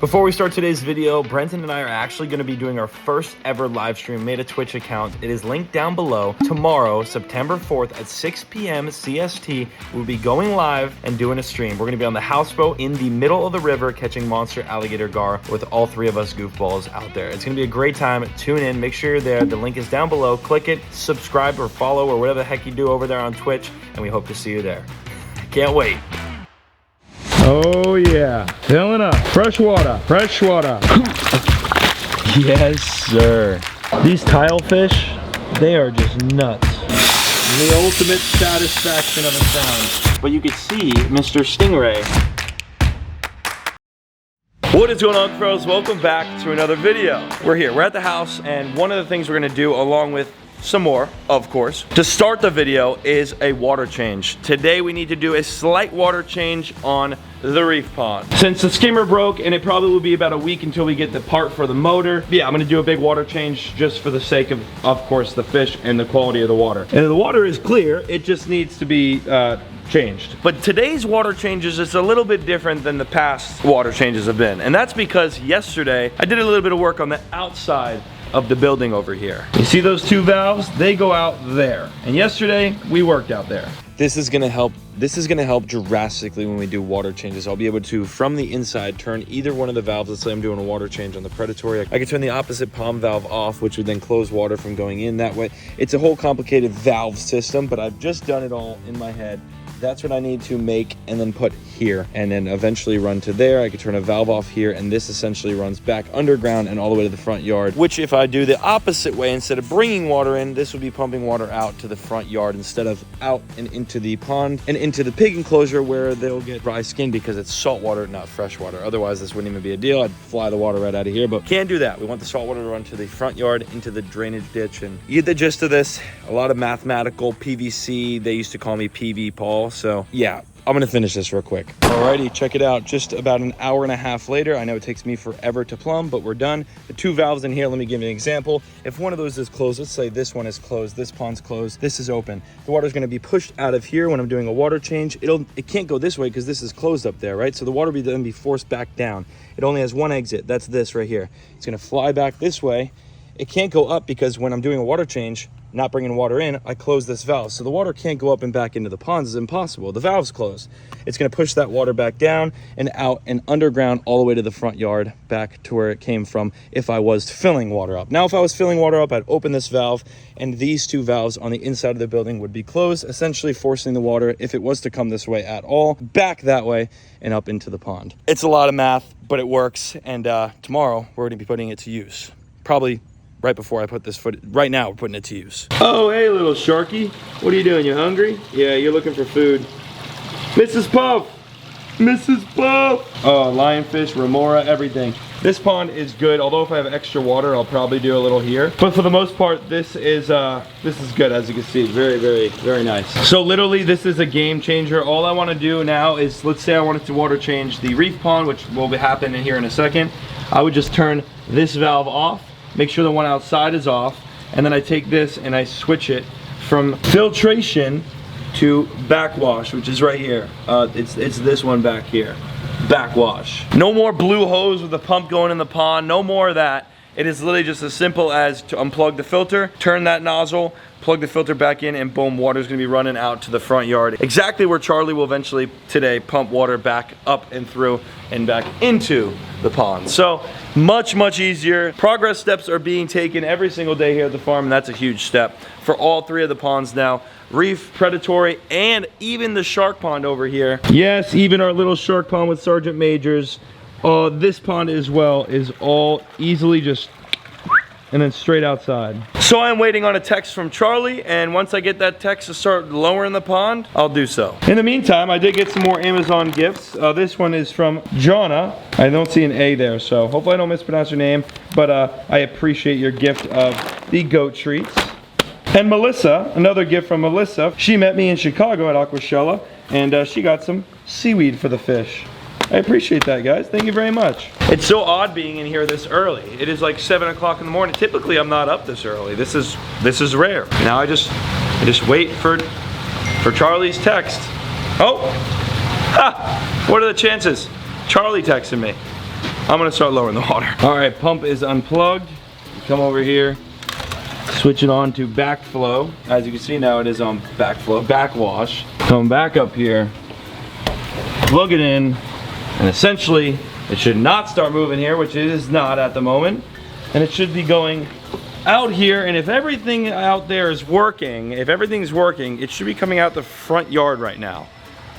Before we start today's video, Brenton and I are actually going to be doing our first ever live stream. Made a Twitch account. It is linked down below. Tomorrow, September 4th at 6 p.m. CST, we'll be going live and doing a stream. We're going to be on the houseboat in the middle of the river catching monster alligator gar with all three of us goofballs out there. It's going to be a great time. Tune in. Make sure you're there. The link is down below. Click it, subscribe or follow or whatever the heck you do over there on Twitch, and we hope to see you there. Can't wait. Oh yeah, filling up. Fresh water, fresh water. Yes, sir. These tile fish, they are just nuts. The ultimate satisfaction of a sound. But you can see Mr. Stingray. What is going on, pros? Welcome back to another video. We're here, we're at the house, and one of the things we're gonna do along with some more, of course, to start the video is a water change. Today we need to do a slight water change on the reef pond. Since the skimmer broke and it probably will be about a week until we get the part for the motor, yeah, I'm gonna do a big water change just for the sake of course, the fish and the quality of the water. And the water is clear, it just needs to be changed. But today's water changes is a little bit different than the past water changes have been. And that's because yesterday I did a little bit of work on the outside of the building over here. You see those two valves? They go out there. And yesterday we worked out there. This is gonna help drastically when we do water changes. I'll be able to, from the inside, turn either one of the valves. Let's say I'm doing a water change on the Predatory. I can turn the opposite palm valve off, which would then close water from going in that way. It's a whole complicated valve system, but I've just done it all in my head. That's what I need to make and then put here and then eventually run to there. I could turn a valve off here and this essentially runs back underground and all the way to the front yard, which if I do the opposite way, instead of bringing water in, this would be pumping water out to the front yard instead of out and into the pond and into the pig enclosure where they'll get dry skin because it's salt water, not fresh water. Otherwise, this wouldn't even be a deal. I'd fly the water right out of here, but can't do that. We want the salt water to run to the front yard into the drainage ditch, and you get the gist of this. A lot of mathematical PVC. They used to call me PV Paul. So yeah, I'm gonna finish this real quick. Alrighty, check it out. Just about an hour and a half later. I know it takes me forever to plumb, but we're done. The two valves in here, let me give you an example. If one of those is closed, let's say this one is closed, this pond's closed, this is open. The water's gonna be pushed out of here when I'm doing a water change. It can't go this way because this is closed up there, right? So the water will then be forced back down. It only has one exit, that's this right here. It's gonna fly back this way. It can't go up because when I'm doing a water change, not bringing water in, I close this valve. So the water can't go up and back into the ponds. It's impossible. The valve's closed. It's gonna push that water back down and out and underground all the way to the front yard, back to where it came from if I was filling water up. Now, if I was filling water up, I'd open this valve and these two valves on the inside of the building would be closed, essentially forcing the water, if it was to come this way at all, back that way and up into the pond. It's a lot of math, but it works. And tomorrow we're gonna be putting it to use. Probably right before I put this right now we're putting it to use. Oh, hey little sharky. What are you doing, you hungry? Yeah, you're looking for food. Mrs. Puff! Mrs. Puff! Oh, lionfish, remora, everything. This pond is good, although if I have extra water, I'll probably do a little here. But for the most part, this is good, as you can see. Very, very, very nice. So literally, this is a game changer. All I wanna do now is, let's say I wanted to water change the reef pond, which will happen in here in a second. I would just turn this valve off, make sure the one outside is off, and then I take this and I switch it from filtration to backwash, which is right here. It's this one back here, backwash. No more blue hose with the pump going in the pond, no more of that. It is literally just as simple as to unplug the filter, turn that nozzle, plug the filter back in, and boom, water's gonna be running out to the front yard. Exactly where Charlie will eventually today pump water back up and through and back into the pond. So much, much easier. Progress steps are being taken every single day here at the farm, and that's a huge step for all three of the ponds now. Reef, Predatory, and even the shark pond over here. Yes, even our little shark pond with Sergeant Majors. This pond as well is all easily just and then straight outside. So I'm waiting on a text from Charlie, and once I get that text to start lowering the pond, I'll do so. In the meantime, I did get some more Amazon gifts. This one is from Jonna. I don't see an A there, so hopefully I don't mispronounce your name, but I appreciate your gift of the goat treats. And Melissa, another gift from Melissa. She met me in Chicago at Aquashella, and she got some seaweed for the fish. I appreciate that, guys. Thank you very much. It's so odd being in here this early. It is like 7 o'clock in the morning. Typically, I'm not up this early. This is rare. Now I just wait for Charlie's text. Oh, ha! What are the chances? Charlie texted me. I'm gonna start lowering the water. All right, pump is unplugged. Come over here, switch it on to backflow. As you can see now, it is on backflow, backwash. Come back up here, plug it in, and essentially it should not start moving here, which it is not at the moment. And it should be going out here, and if everything out there is working, if everything's working, it should be coming out the front yard right now.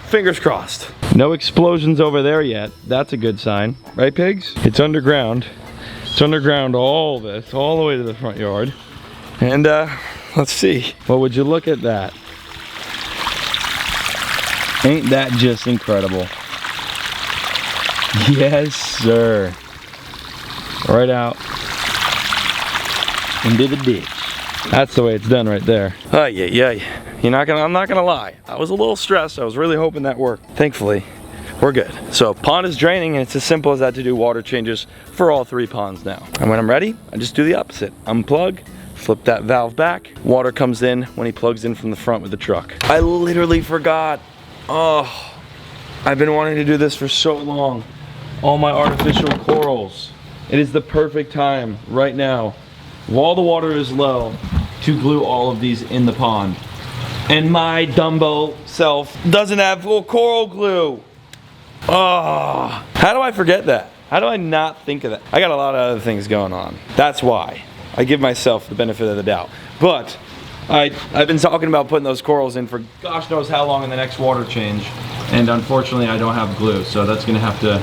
Fingers crossed. No explosions over there yet. That's a good sign. Right, pigs? It's underground. It's underground all this, all the way to the front yard. And let's see. Well, would you look at that? Ain't that just incredible? Yes, sir. Right out into the ditch. That's the way it's done right there. Yeah. I'm not gonna lie. I was a little stressed. I was really hoping that worked. Thankfully, we're good. So pond is draining, and it's as simple as that to do water changes for all 3 ponds now. And when I'm ready, I just do the opposite. Unplug, flip that valve back. Water comes in when he plugs in from the front with the truck. I literally forgot. Oh, I've been wanting to do this for so long. All my artificial corals. It is the perfect time right now, while the water is low, to glue all of these in the pond. And my Dumbo self doesn't have full coral glue. Oh, how do I forget that? How do I not think of that? I got a lot of other things going on. That's why I give myself the benefit of the doubt. But I've been talking about putting those corals in for gosh knows how long in the next water change. And unfortunately, I don't have glue. So that's gonna have to,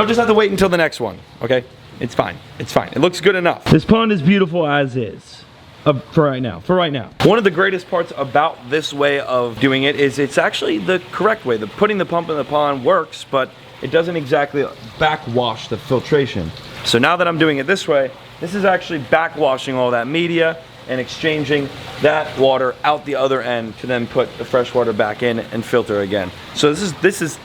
just have to wait until the next one, okay? It's fine, it's fine. It looks good enough. This pond is beautiful as is. For right now. One of the greatest parts about this way of doing it is it's actually the correct way. Putting the pump in the pond works, but it doesn't exactly backwash the filtration. So now that I'm doing it this way, this is actually backwashing all that media and exchanging that water out the other end to then put the fresh water back in and filter again. So this is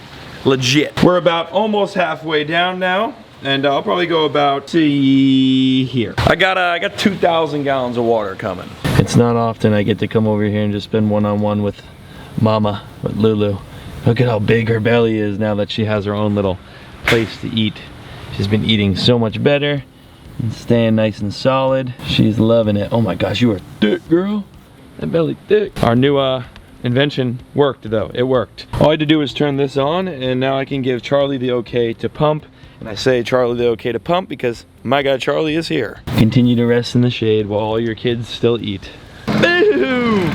legit. We're about almost halfway down now. And I'll probably go about here. I got 2,000 gallons of water coming. It's not often I get to come over here and just spend one-on-one with Mama, with Lulu. Look at how big her belly is now that she has her own little place to eat. She's been eating so much better and staying nice and solid. She's loving it. Oh my gosh, you are thick, girl. That belly thick. Our new invention worked though. It worked. All I had to do was turn this on, and now I can give Charlie the okay to pump. And I say Charlie the okay to pump because my guy Charlie is here. Continue to rest in the shade while all your kids still eat. Boom!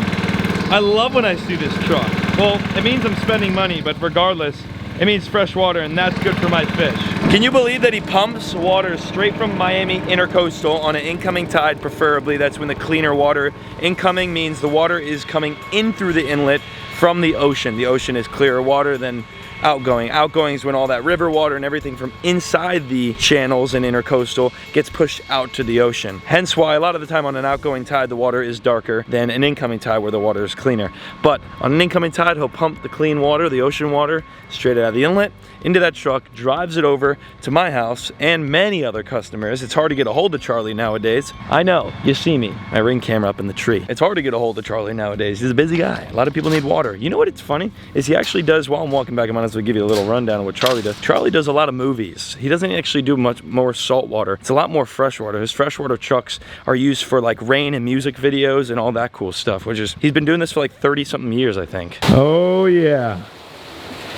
I love when I see this truck. Well, it means I'm spending money, but regardless, it means fresh water, and that's good for my fish. Can you believe that he pumps water straight from Miami Intercoastal on an incoming tide, preferably? That's when the cleaner water. Incoming means the water is coming in through the inlet from the ocean. The ocean is clearer water than outgoing. Outgoing is when all that river water and everything from inside the channels and intercoastal gets pushed out to the ocean. Hence why a lot of the time on an outgoing tide the water is darker than an incoming tide where the water is cleaner. But on an incoming tide he'll pump the clean water, the ocean water, straight out of the inlet into that truck, drives it over to my house and many other customers. It's hard to get a hold of Charlie nowadays. I know, you see me, my ring camera up in the tree. It's hard to get a hold of Charlie nowadays. He's a busy guy. A lot of people need water. You know what it's funny? Is he actually does, while I'm walking back, I might as well give you a little rundown of what Charlie does. Charlie does a lot of movies. He doesn't actually do much more salt water. It's a lot more freshwater. His freshwater trucks are used for like rain and music videos and all that cool stuff, which is, he's been doing this for like 30 something years, I think. Oh yeah.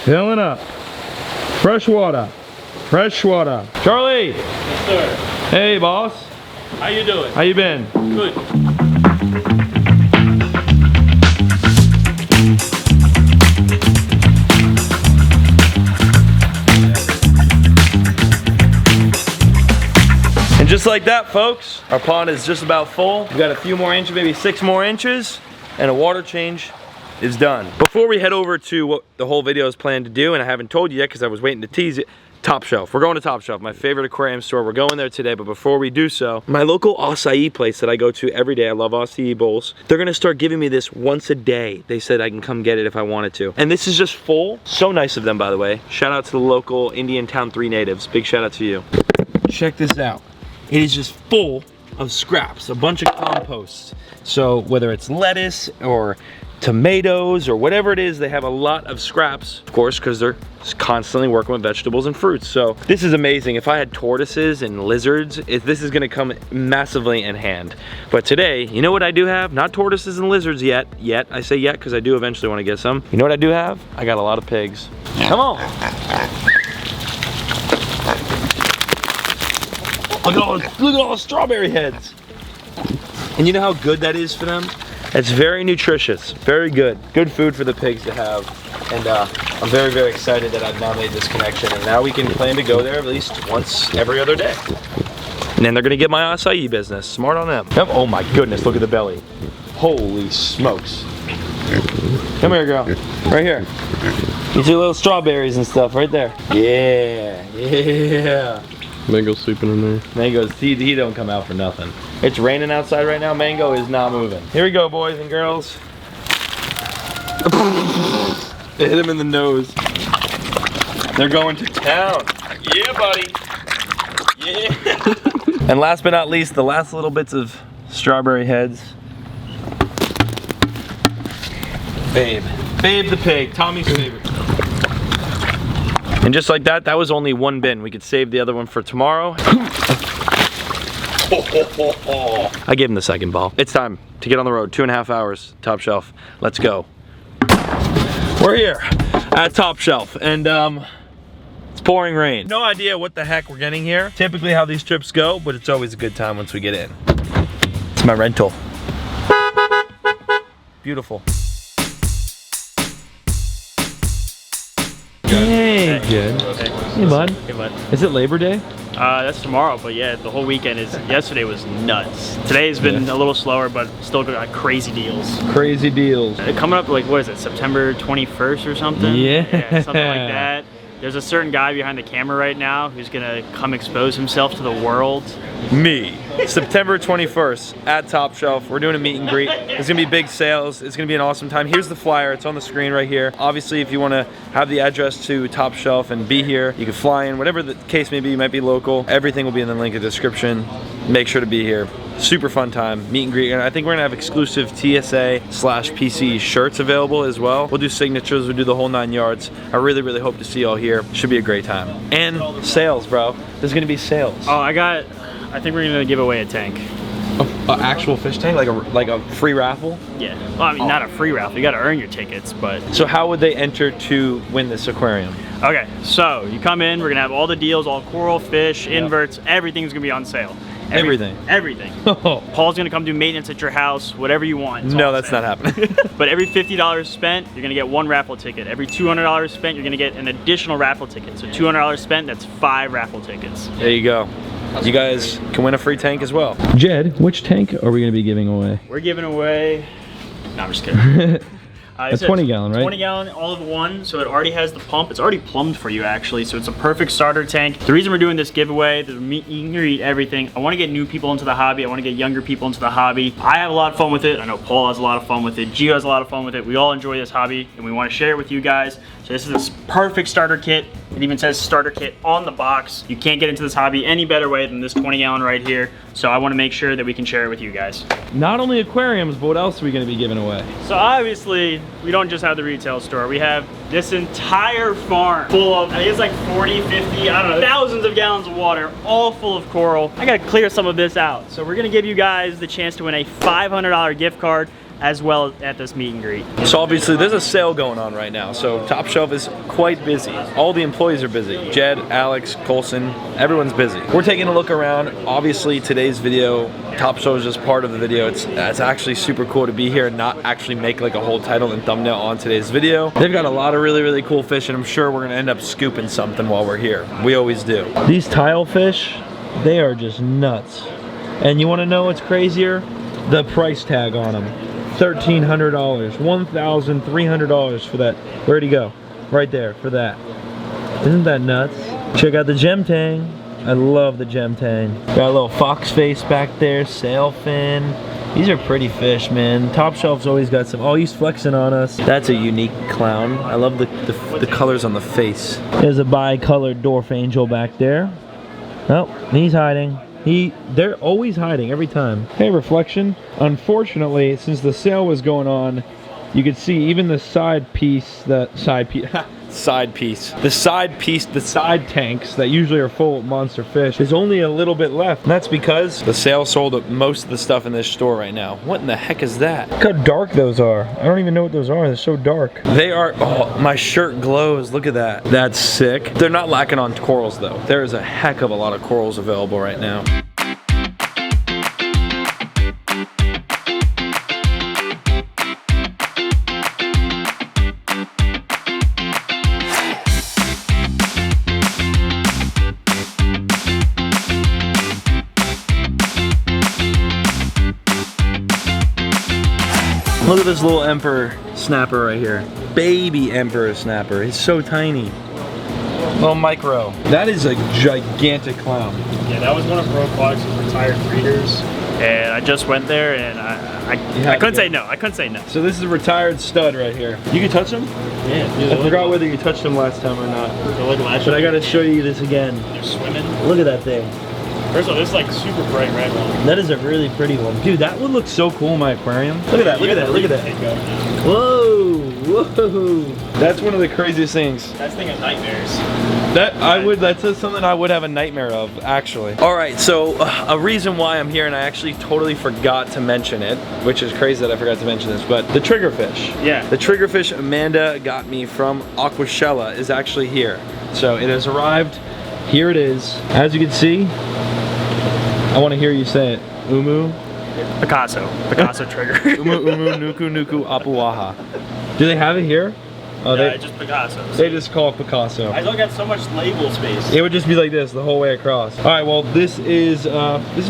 Filling up. Fresh water. Fresh water. Charlie! Yes, sir. Hey, boss. How you doing? How you been? Good. And just like that, folks, our pond is just about full. We've got a few more inches, maybe 6 more inches, and a water change is done. Before we head over to what the whole video is planned to do, and I haven't told you yet because I was waiting to tease it, Top Shelf. We're going to Top Shelf, my favorite aquarium store. We're going there today, but before we do so, my local acai place that I go to every day, I love acai bowls, they're gonna start giving me this once a day. They said I can come get it if I wanted to. And this is just full. So nice of them, by the way. Shout out to the local Indian Town 3 natives. Big shout out to you. Check this out. It is just full of scraps, a bunch of compost. So whether it's lettuce or tomatoes or whatever it is. They have a lot of scraps, of course, because they're constantly working with vegetables and fruits. So this is amazing. If I had tortoises and lizards, this is gonna come massively in hand. But today, you know what I do have? Not tortoises and lizards yet. I say yet because I do eventually want to get some. You know what I do have? I got a lot of pigs. Come on. Look at all the strawberry heads. And you know how good that is for them? It's very nutritious, very good. Good food for the pigs to have. And I'm very, very excited that I've now made this connection. And now we can plan to go there at least once every other day. And then they're gonna get my acai business. Smart on them. Yep. Oh my goodness, look at the belly. Holy smokes. Come here, girl. Right here. You see little strawberries and stuff right there. Yeah. Mango's sleeping in there. Mango's, he don't come out for nothing. It's raining outside right now. Mango is not moving. Here we go, boys and girls. They hit him in the nose. They're going to town. Yeah, buddy. Yeah. And last but not least, the last little bits of strawberry heads. Babe the pig, Tommy's favorite. And just like that, that was only one bin. We could save the other one for tomorrow. I gave him the second ball. It's time to get on the road. 2.5 hours, Top Shelf. Let's go. We're here at Top Shelf, and it's pouring rain. No idea what the heck we're getting here. Typically how these trips go, but it's always a good time once we get in. It's my rental. Beautiful. Hey, good. Okay. Hey, bud. Hey, bud. Is it Labor Day? That's tomorrow, but yeah, the whole weekend is. Yesterday was nuts. Today's been a little slower, but still got crazy deals. Crazy deals. Coming up, like, what is it, September 21st or something? Yeah. Something like that. There's a certain guy behind the camera right now who's gonna come expose himself to the world. Me. September 21st at Top Shelf. We're doing a meet and greet. There's gonna be big sales. It's gonna be an awesome time. Here's the flyer. It's on the screen right here. Obviously, if you wanna have the address to Top Shelf and be here, you can fly in. Whatever the case may be, you might be local. Everything will be in the link in the description. Make sure to be here. Super fun time, meet and greet. And I think we're gonna have exclusive TSA/PC shirts available as well. We'll do signatures, we'll do the whole 9 yards. I really, really hope to see y'all here. Should be a great time. And sales, bro. There's gonna be sales. Oh, I think we're gonna give away a tank. An actual fish tank, like a free raffle? Yeah. Well, I mean, not a free raffle. You gotta earn your tickets, but. So how would they enter to win this aquarium? Okay, so you come in, we're gonna have all the deals, all coral, fish, inverts, everything's gonna be on sale. Everything. Paul's gonna come do maintenance at your house, whatever you want. No, that's not happening. But every $50 spent, you're gonna get 1 raffle ticket. Every $200 spent, you're gonna get an additional raffle ticket. So $200 spent, that's 5 raffle tickets. There you go. You guys can win a free tank as well. Jed, which tank are we gonna be giving away? We're giving away, no, I'm just kidding. A 20 gallon, right? 20 gallon, all of one, so it already has the pump. It's already plumbed for you, actually, so it's a perfect starter tank. The reason we're doing this giveaway, the meet and greet, everything, I want to get new people into the hobby. I want to get younger people into the hobby. I have a lot of fun with it. I know Paul has a lot of fun with it. Gio has a lot of fun with it. We all enjoy this hobby, and we want to share it with you guys. So this is this perfect starter kit. It even says starter kit on the box. You can't get into this hobby any better way than this 20 gallon right here. So I want to make sure that we can share it with you guys. Not only aquariums, but what else are we going to be giving away? So obviously, we don't just have the retail store. We have this entire farm full of, I think it's like 40, 50, I don't know, thousands of gallons of water, all full of coral. I gotta clear some of this out. So we're gonna give you guys the chance to win a $500 gift card as well at this meet and greet. So obviously there's a sale going on right now, so Top Shelf is quite busy. All the employees are busy. Jed, Alex, Colson, everyone's busy. We're taking a look around. Obviously today's video, Top Shelf is just part of the video. It's actually super cool to be here and not actually make like a whole title and thumbnail on today's video. They've got a lot of really, really cool fish, and I'm sure we're gonna end up scooping something while we're here. We always do. These tile fish, they are just nuts. And you wanna know what's crazier? The price tag on them. $1,300, $1,300 for that. Where'd he go? Right there, for that. Isn't that nuts? Check out the gem tang. I love the gem tang. Got a little fox face back there, sailfin. These are pretty fish, man. Top Shelf's always got some. Oh, he's flexing on us. That's a unique clown. I love the colors on the face. There's a bi-colored dwarf angel back there. Oh, he's hiding. They're always hiding every time. Hey, Reflection. Unfortunately, since the sale was going on, You can see even the side piece, the side tanks that usually are full of monster fish, there's only a little bit left. And that's because the sale sold up most of the stuff in this store right now. What in the heck is that? Look how dark those are. I don't even know what those are. They're so dark. They are, oh, my shirt glows. Look at that. That's sick. They're not lacking on corals though. There is a heck of a lot of corals available right now. Look at this little emperor snapper right here. Baby emperor snapper. He's so tiny. Little micro. That is a gigantic clown. Yeah, that was one of P.O Box's retired breeders. And I just went there and I couldn't say no. I couldn't say no. So this is a retired stud right here. You can touch him? Yeah. I forgot whether you touched him last time or not. But I gotta show you this again. They're swimming. Look at that thing. First of all, this is like super bright red one. That is a really pretty one. Dude, that would look so cool in my aquarium. Look at that, look at that, look at that. Whoa, whoa. That's one of the craziest things. That thing has nightmares. That's something I would have a nightmare of, actually. All right, so a reason why I'm here, and I actually totally forgot to mention it, which is crazy that I forgot to mention this, but the triggerfish. Yeah. The triggerfish Amanda got me from Aquashella is actually here. So it has arrived. Here it is. As you can see, I want to hear you say it. Umu. Picasso trigger. Umu, nuku, nuku, apuaha. Do they have it here? Oh, yeah, just Picasso. They just call it Picasso. I don't get so much label space. It would just be like this the whole way across. All right, well, this is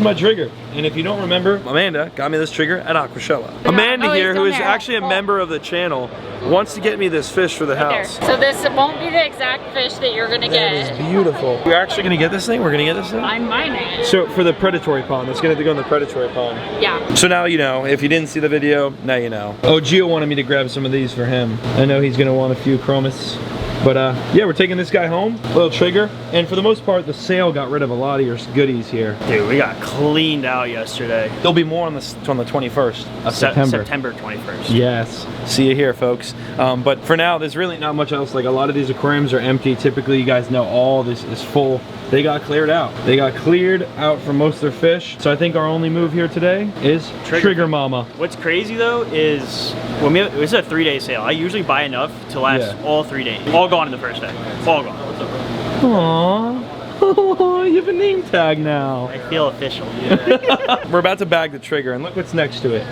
my trigger. And if you don't remember, Amanda got me this trigger at Aquashella. Amanda here, who is actually a member of the channel, wants to get me this fish for the house. So this won't be the exact fish that you're gonna get. That is beautiful. We're actually gonna get this thing? We're gonna get this thing? I'm mining it. So for the predatory pond, it's gonna have to go in the predatory pond. Yeah. So now you know. If you didn't see the video, now you know. Oh, Gio wanted me to grab some of these for him. I know he's gonna want a few chromis. But yeah, we're taking this guy home, little trigger. And for the most part, the sale got rid of a lot of your goodies here. Dude, we got cleaned out yesterday. There'll be more on the 21st of September. September 21st. Yes. See you here, folks. But for now, there's really not much else. Like, a lot of these aquariums are empty. Typically, you guys know all this is full. They got cleared out. They got cleared out for most of their fish. So I think our only move here today is Trigger Mama. What's crazy though is when it was a 3-day sale. I usually buy enough to last all 3 days. All gone in the first day. All gone. Aww. You have a name tag now. I feel official. We're about to bag the trigger, and look what's next to it.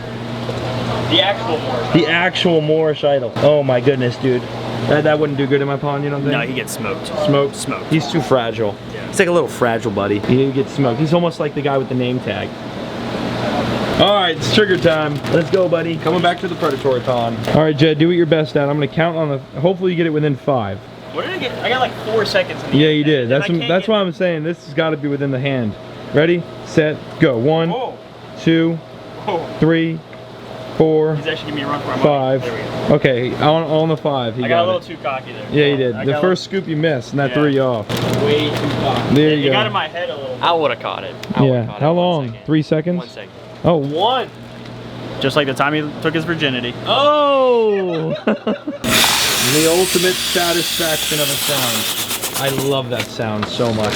The actual Moorish. The actual Moorish idol. Oh my goodness, dude. That wouldn't do good in my pond, you don't think? No, he gets smoked. Smoked? He's too fragile. Yeah. He's like a little fragile buddy. He gets smoked. He's almost like the guy with the name tag. All right, it's trigger time. Let's go, buddy. Coming back to the predatory pond. All right, Jed, do what your best at. I'm gonna count on the, hopefully you get it within 5. What did I get? I got like 4 seconds. In the Yeah, end. you did. That's why I'm saying this has got to be within the hand. Ready, set, go. 1, 2, 3, 4, He's actually giving me a run for my 5. money. There we go. Okay, on the 5, he I got a little too cocky there. Yeah, you did. The first scoop you missed, and that threw you off. Way too cocky. There you go. It got in my head a little. I would have caught it. Yeah. How long? 3 seconds? 1 second. Oh, 1. Just like the time he took his virginity. Oh! The ultimate satisfaction of a sound. I love that sound so much.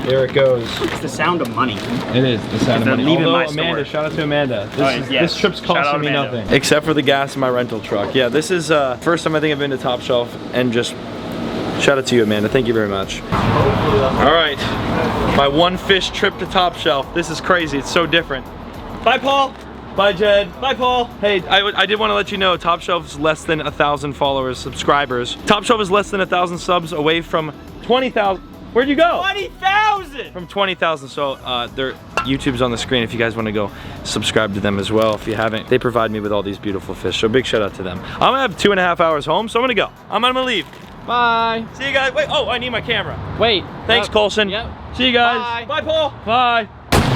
There it goes. It's the sound of money. It is the sound of money. Leaving Although, my Amanda, store. shout out to Amanda. This trip's Shout out costing me Amanda. nothing. Except for the gas in my rental truck. Yeah, this is first time I think I've been to Top Shelf, and just shout out to you, Amanda. Thank you very much. All right, my one fish trip to Top Shelf. This is crazy. It's so different. Bye, Paul. Bye, Jed. Bye, Paul. Hey, I did want to let you know, Top Shelf's less than 1,000 followers, subscribers. Top Shelf is less than 1,000 subs away from 20,000. Where'd you go? 20,000! From 20,000. So their YouTube's on the screen if you guys want to go subscribe to them as well. If you haven't, they provide me with all these beautiful fish. So big shout out to them. I'm gonna have 2.5 hours home, so I'm gonna go. I'm gonna leave. Bye. See you guys. Wait, oh, I need my camera. Wait. Thanks, Colson. Yep. See you guys. Bye. Bye, Paul. Bye.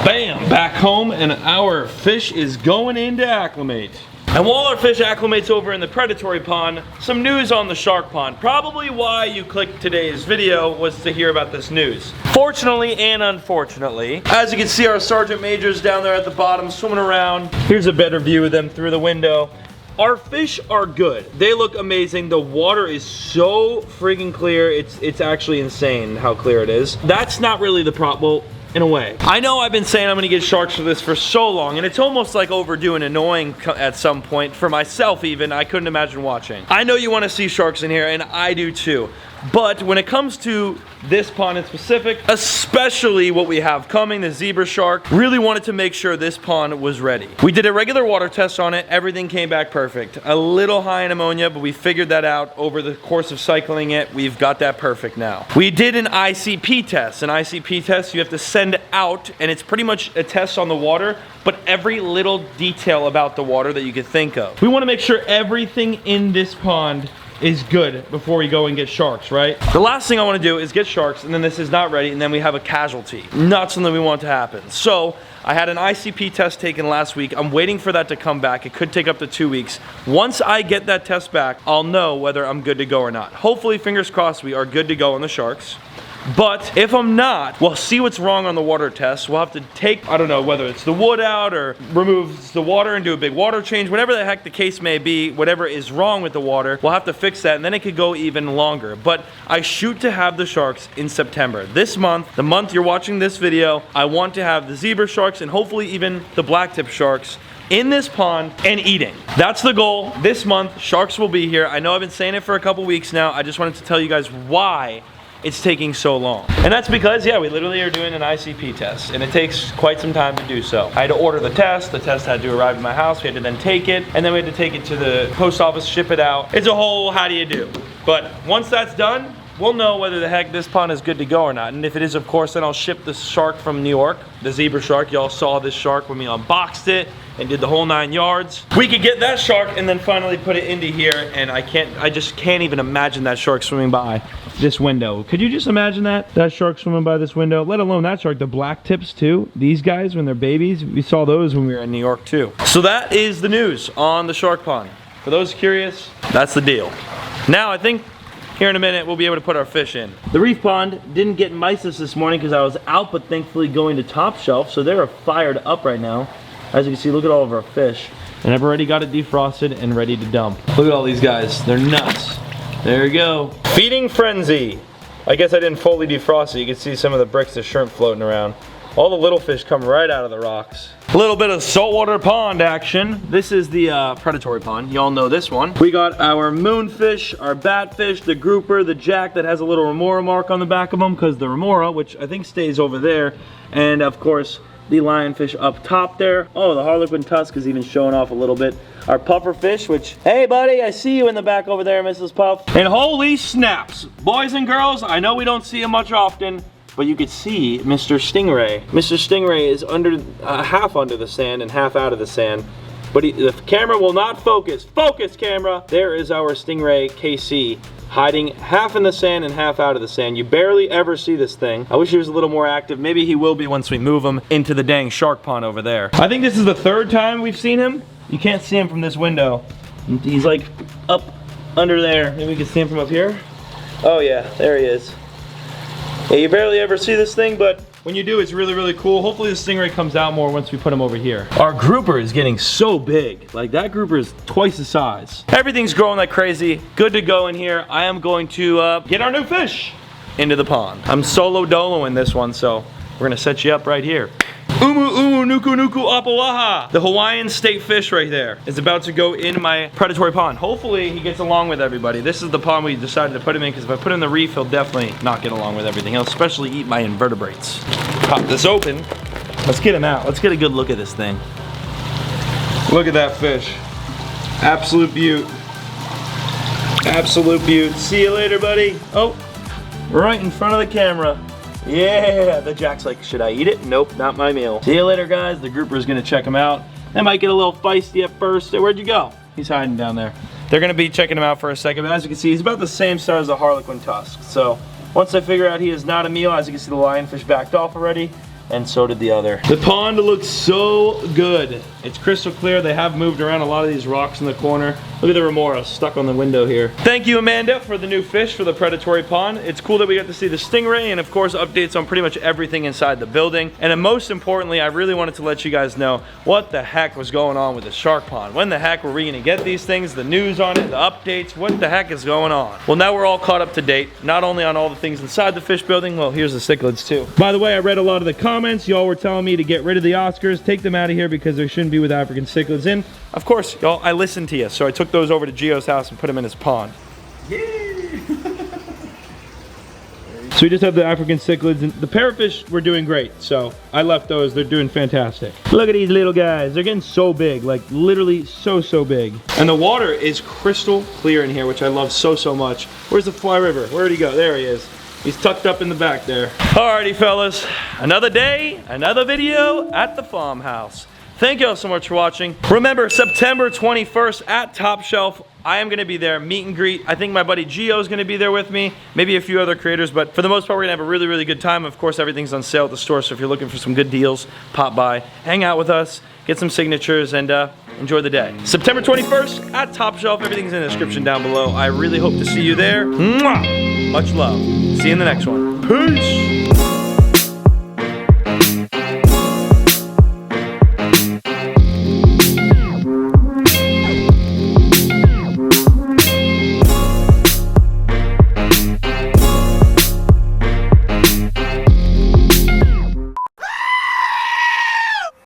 Bam, back home, and our fish is going in to acclimate. And while our fish acclimates over in the predatory pond, some news on the shark pond. Probably why you clicked today's video was to hear about this news. Fortunately and unfortunately, as you can see, our sergeant majors down there at the bottom swimming around. Here's a better view of them through the window. Our fish are good. They look amazing. The water is so freaking clear. It's actually insane how clear it is. That's not really the problem. Well, in a way. I know I've been saying I'm gonna get sharks for this for so long, and it's almost like overdue and annoying at some point for myself even. I couldn't imagine watching. I know you wanna see sharks in here, and I do too. But when it comes to this pond in specific, especially what we have coming, the zebra shark, really wanted to make sure this pond was ready. We did a regular water test on it. Everything came back perfect. A little high in ammonia, but we figured that out over the course of cycling it. We've got that perfect now. We did an ICP test. An ICP test you have to send out, and it's pretty much a test on the water, but every little detail about the water that you could think of. We want to make sure everything in this pond is good before we go and get sharks, right? The last thing I want to do is get sharks, and then this is not ready, and then we have a casualty. Not something we want to happen. So I had an ICP test taken last week. I'm waiting for that to come back. It could take up to 2 weeks. Once I get that test back, I'll know whether I'm good to go or not. Hopefully, fingers crossed, we are good to go on the sharks. But if I'm not, we'll see what's wrong on the water test. We'll have to take, I don't know, whether it's the wood out or remove the water and do a big water change, whatever the heck the case may be, whatever is wrong with the water, we'll have to fix that, and then it could go even longer. But I shoot to have the sharks in September. This month, the month you're watching this video, I want to have the zebra sharks and hopefully even the blacktip sharks in this pond and eating. That's the goal. This month, sharks will be here. I know I've been saying it for a couple weeks now. I just wanted to tell you guys why it's taking so long. And that's because, yeah, we literally are doing an ICP test, and it takes quite some time to do so. I had to order the test had to arrive at my house, we had to then take it, and then we had to take it to the post office, ship it out. It's a whole how do you do. But once that's done, we'll know whether the heck this pond is good to go or not. And if it is, of course, then I'll ship the shark from New York, the zebra shark. Y'all saw this shark when we unboxed it and did the whole 9 yards. We could get that shark and then finally put it into here, and I just can't even imagine that shark swimming by this window. Could you just imagine that? That shark swimming by this window, let alone that shark, the black tips too. These guys, when they're babies, we saw those when we were in New York too. So that is the news on the shark pond. For those curious, that's the deal. Now I think here in a minute we'll be able to put our fish in. The reef pond didn't get mysis this morning because I was out, but thankfully going to top shelf, so they're fired up right now. As you can see, look at all of our fish. And I've already got it defrosted and ready to dump. Look at all these guys, they're nuts. There we go. Feeding frenzy. I guess I didn't fully defrost it. You can see some of the bricks of shrimp floating around. All the little fish come right out of the rocks. A little bit of saltwater pond action. This is the predatory pond. Y'all know this one. We got our moonfish, our batfish, the grouper, the jack that has a little remora mark on the back of them because the remora, which I think stays over there, and of course, the lionfish up top there. Oh, the harlequin tusk is even showing off a little bit. Our puffer fish, which, hey buddy, I see you in the back over there, Mrs. Puff. And holy snaps, boys and girls, I know we don't see him much often, but you could see Mr. Stingray. Mr. Stingray is under, half under the sand and half out of the sand, but the camera will not focus. Focus, camera! There is our Stingray KC, hiding half in the sand and half out of the sand. You barely ever see this thing. I wish he was a little more active. Maybe he will be once we move him into the dang shark pond over there. I think this is the 3rd time we've seen him. You can't see him from this window. He's like up under there. Maybe we can see him from up here. Oh yeah, there he is. Yeah, you barely ever see this thing, but when you do, it's really, really cool. Hopefully the stingray comes out more once we put him over here. Our grouper is getting so big. Like, that grouper is twice the size. Everything's growing like crazy. Good to go in here. I am going to get our new fish into the pond. I'm solo dolo in this one, so we're gonna set you up right here. Umu umu nuku nuku apawaha. The Hawaiian state fish right there is about to go in my predatory pond. Hopefully he gets along with everybody. This is the pond we decided to put him in because if I put him in the reef, he'll definitely not get along with everything. He'll especially eat my invertebrates. Pop this open. Let's get him out. Let's get a good look at this thing. Look at that fish. Absolute beaut. Absolute beaut. See you later, buddy. Oh, right in front of the camera. Yeah, the jack's like, should I eat it? Nope, not my meal. See you later, guys. The grouper's gonna check him out. They might get a little feisty at first. Where'd you go? He's hiding down there. They're gonna be checking him out for a second, but as you can see, he's about the same size as the harlequin tusk. So once I figure out he is not a meal, as you can see, the lionfish backed off already, and so did the other. The pond looks so good. It's crystal clear. They have moved around a lot of these rocks in the corner. Look at the remora stuck on the window here. Thank you, Amanda, for the new fish for the predatory pond. It's cool that we got to see the stingray and of course updates on pretty much everything inside the building. And then most importantly, I really wanted to let you guys know what the heck was going on with the shark pond. When the heck were we gonna get these things, the news on it, the updates, what the heck is going on? Well, now we're all caught up to date, not only on all the things inside the fish building, well, here's the cichlids too. By the way, I read a lot of the comments. Y'all were telling me to get rid of the Oscars, take them out of here because they shouldn't be with African cichlids in. Of course, y'all, I listened to you, so I took those over to Gio's house and put them in his pond. So we just have the African cichlids, and the parrotfish were doing great, so I left those. They're doing fantastic. Look at these little guys. They're getting so big, like literally so big. And the water is crystal clear in here, which I love so much. Where's the fly river? Where'd he go? There he is. He's tucked up in the back there. Alrighty, fellas. Another day, another video at the farmhouse. Thank you all so much for watching. Remember, September 21st at Top Shelf, I am gonna be there, meet and greet. I think my buddy Gio is gonna be there with me, maybe a few other creators, but for the most part, we're gonna have a really good time. Of course, everything's on sale at the store, so if you're looking for some good deals, pop by, hang out with us, get some signatures, and enjoy the day. September 21st at Top Shelf, everything's in the description down below. I really hope to see you there. Mwah! Much love. See you in the next one. Peace!